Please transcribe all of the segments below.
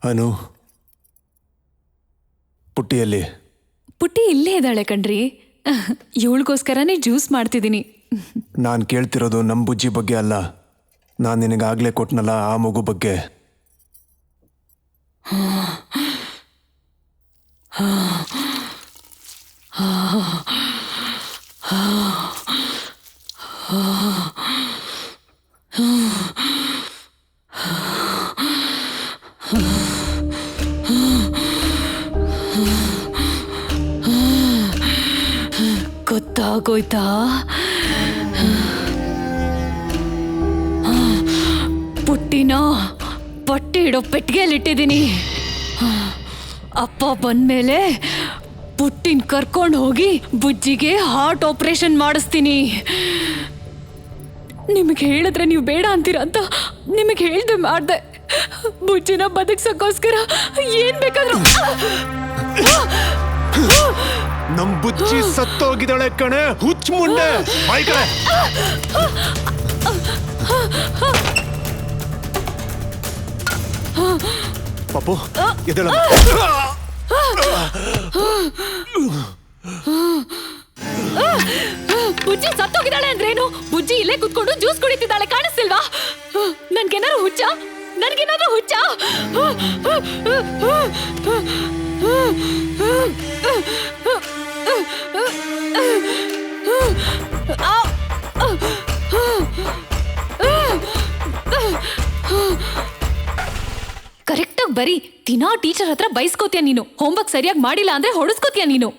ಅನು, ಪುಟ್ಟಿಯಲ್ಲಿ? ಪುಟ್ಟಿ ಇಲ್ಲೇ ಇದ್ದಾಳೆ ಕಣ್ರಿ. ಇವಳಿಗೋಸ್ಕರನೇ ಜ್ಯೂಸ್ ಮಾಡ್ತಿದ್ದೀನಿ. ನಾನು ಕೇಳ್ತಿರೋದು ನಮ್ಮ ಬುಜ್ಜಿ ಬಗ್ಗೆ ಅಲ್ಲ. ನಾನು ನಿನಗಾಗಲೇ ಕೊಟ್ನಲ್ಲ ಆ ಮಗು ಬಗ್ಗೆ. ಗೊತ್ತಾಗೋಯ್ತಾ? ಪುಟ್ಟಿನ ಬಟ್ಟೆ ಇಡೋ ಪೆಟ್ಟಿಗೆಯಲ್ಲಿಟ್ಟಿದ್ದೀನಿ. ಅಪ್ಪ ಬಂದ್ಮೇಲೆ ಪುಟ್ಟಿನ ಕರ್ಕೊಂಡು ಹೋಗಿ ಬುಜ್ಜಿಗೆ ಹಾರ್ಟ್ ಆಪರೇಷನ್ ಮಾಡಿಸ್ತೀನಿ. ನಿಮಗೆ ಹೇಳಿದ್ರೆ ನೀವು ಬೇಡ ಅಂತೀರ ಅಂತ ನಿಮಗೆ ಹೇಳ್ದೆ ಮಾಡ್ದೆ. ಬುಜ್ಜಿನ ಬದುಕ್ಸಕ್ಕೋಸ್ಕರ ಏನ್ ಬೇಕಾದ್ರೂ. ನಮ್ ಬುಜ್ಜಿ ಸತ್ತೋಗಿದ್ದಾಳೆ ಕಣೆ, ಹುಚ್ಚ ಮುಂಡೆ. ಪಾಪು, ಎದ್ದೇಳ. ಬುಜ್ಜಿ ಸತ್ತೋಗಿದ್ದಾಳೆ ಅಂದ್ರೇನು? ಬುಜ್ಜಿ ಇಲ್ಲೇ ಕುತ್ಕೊಂಡು ಜ್ಯೂಸ್ ಕುಡಿತಿದ್ದಾಳೆ, ಕಾಣಿಸ್ತಿಲ್ವಾ? ನನ್ಗೇನಾದ್ರು ಹುಚ್ಚ? ಕರೆಕ್ಟಾಗಿ ಬರೀ. ದಿನಾ ಟೀಚರ್ ಹತ್ರ ಬೈಸ್ಕೋತೀಯ ನೀನು. ಹೋಮ್ವರ್ಕ್ ಸರಿಯಾಗಿ ಮಾಡಿಲ್ಲ ಅಂದ್ರೆ ಹೊಡೆಸ್ಕೋತೀಯ ನೀನು.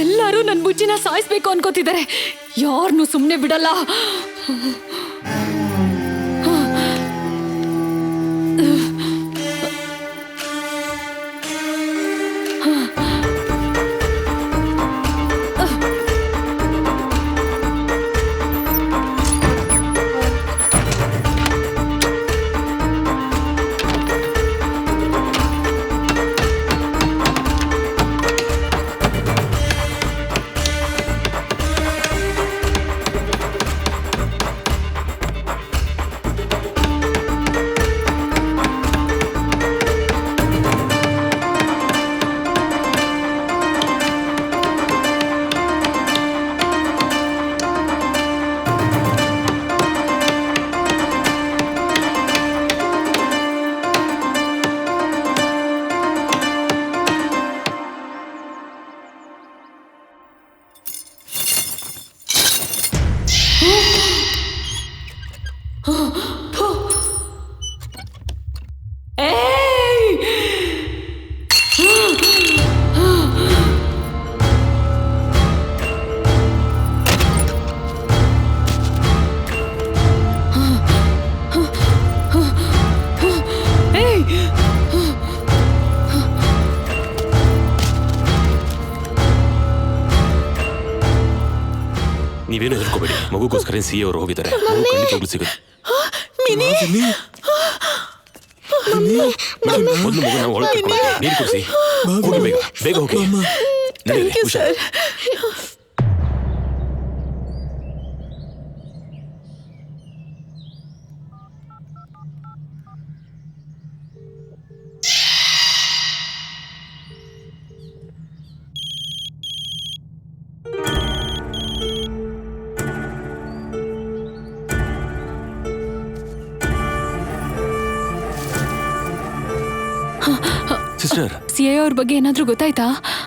ಎಲ್ಲರೂ ನನ್ನ ಬುಜ್ಜಿನ ಸಾಯಿಸ್ಬೇಕು ಅನ್ಕೋತಿದ್ದಾರೆ. ಯಾರನ್ನೂ ಸುಮ್ಮನೆ ಬಿಡಲ್ಲ. ನೀವೇನು ಹೆದರ್ಕೋಬೇಡಿ, ಮಗುಗೋಸ್ಕರ ಸಿ ಅವರು ಹೋಗಿದ್ದಾರೆ. ಮಗು ಖಂಡಿತವಾಗ್ಲೂ ಸಿಗುತ್ತೆ. ಮೊದಲು ಮಗು ನಾವು ಒಳಗೆ ಕರ್ಕೊಂಡು ಹೋಗಿ ನೀರು ಕುಡಿಸಿ. ಹೋಗಿ ಬೇಗ ಬೇಗ ಹೋಗಿ. ನಡೀರಿ, ಹುಷಾರ್. ಸಿಸ್ಟರ್, CI ಅವ್ರ ಬಗ್ಗೆ ಏನಾದ್ರೂ ಗೊತ್ತಾಯ್ತಾ?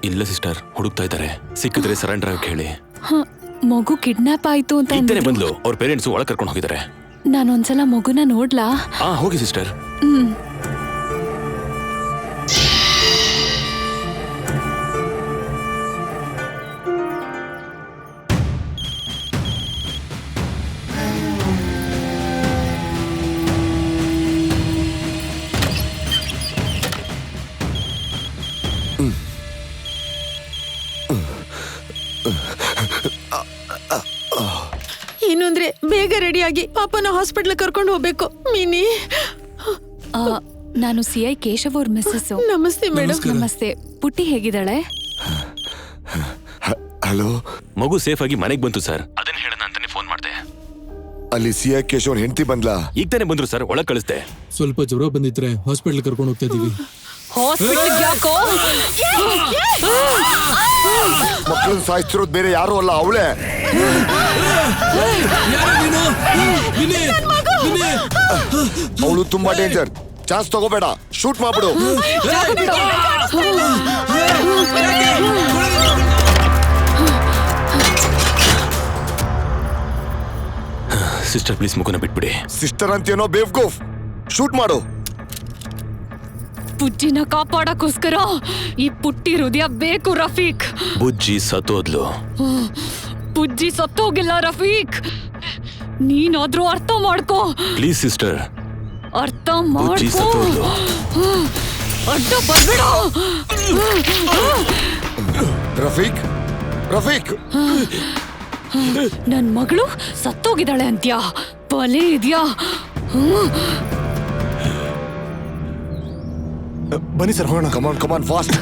ಇಲ್ಲ ಸಿಸ್ಟರ್, ಹುಡುಕ್ತಾ ಇದ್ದಾರೆ. ಸಿಕ್ಕಿದ್ರೆ ಸರೆಂಡರ್ ಆಗಿ ಹೇಳಿ. ಮಗು ಕಿಡ್ನಾಪ್ ಆಯ್ತು ಅಂತ ಇದ್ದೇನೆ ಬಂದ್ಲು. ಅವ್ರ ಪೇರೆಂಟ್ಸ್ ಒಳಗೆ ಕರ್ಕೊಂಡು ಹೋಗಿದ್ದಾರೆ. ನಾನೊಂದ್ಸಲ ಮಗುನ ನೋಡ್ಲಾ? ಹೋಗಿ ಸಿಸ್ಟರ್. ಏನು ಅಂದ್ರೆ ಬೇಗ ರೆಡಿಯಾಗಿ ಪಾಪನ ಹಾಸ್ಪಿಟ್ಲ್ ಕರ್ಕೊಂಡು ಹೋಗ್ಬೇಕು. ಮಿನಿ, ನಾನು CI ಕೇಶವ್ ಅವ್ರ ಮಿಸ್ಸಸ್. ನಮಸ್ತೆ ಮೇಡಮ್. ನಮಸ್ತೆ. ಪುಟ್ಟಿ ಹೇಗಿದ್ದಾಳೆ? ಹಲೋ, ಮಗು ಸೇಫ್ ಆಗಿ ಮನೆಗೆ ಬಂತು ಸರ್. ಅದನ್ನ ಹೇಳೋಣ ಅಂತಾನೆ ಫೋನ್ ಮಾಡಿದೆ. ಅಲ್ಲಿ CI ಕೇಶವ್ ಹೆಂಡತಿ ಬಂದ್ಲಾ? ಈಗ ತಾನೇ ಬಂದ್ರು ಸರ್, ಒಳಗೆ ಕಳಿಸ್ದೆ. ಸ್ವಲ್ಪ ಜ್ವರ ಬಂದಿದ್ರೆ ಹಾಸ್ಪಿಟಲ್ ಕರ್ಕೊಂಡು ಹೋಗ್ತಾ ಇದೀವಿ. ಹಾಸ್ಪಿಟಲ್ ಯಾಕೋ? ಮಕ್ಕಳನ್ನ ಸಾಯಿಸ್ತಿರೋದು ಬೇರೆ ಯಾರು ಅಲ್ಲ, ಅವಳೇ. ಅವಳು ತುಂಬಾ ಡೇಂಜರ್. ಚಾನ್ಸ್ ತಗೋಬೇಡ, ಶೂಟ್ ಮಾಡ್ಬಿಡು. ಸಿಸ್ಟರ್ ಪ್ಲೀಸ್ ಮಗುನ ಬಿಟ್ಬಿಡಿ. ಸಿಸ್ಟರ್ ಅಂತೇನೋ ಬೇವ್ಗೂಫ್, ಶೂಟ್ ಮಾಡು. ಪುಜ್ಜಿನ ಕಾಪಾಡಕ್ಕೋಸ್ಕರ ಈ ಪುಟ್ಟಿ ಹೃದಯ ಬೇಕು ರಫೀಕ್. ಬುಜ್ಜಿ ಸತ್ತೋದ್ಲು. ಪುಜ್ಜಿ ಸತ್ತೋಗಿಲ್ಲ ರಫೀಕ್, ನೀನಾದ್ರೂ ಅರ್ಥ ಮಾಡ್ಕೋ. ಪ್ಲೀಸ್ ಸಿಸ್ಟರ್, ಅರ್ಥ ಬುಜ್ಜಿ ಮಾಡ್ಕೋ. ಸತ್ತೋದ್ಲು. ಅಡ್ಡ ಬರ್ಬೇಡ. ರಫೀಕ್, ರಫೀಕ್, ನನ್ ಮಗಳು ಸತ್ತೋಗಿದ್ದಾಳೆ ಅಂತ್ಯಾ? ಬಲೆ ಇದ್ಯಾ? ಬನ್ನಿ ಸರ್, ಹೋಗೋಣ. ಕಮಾನ್ ಕಮಾನ್ ಫಾಸ್ಟ್.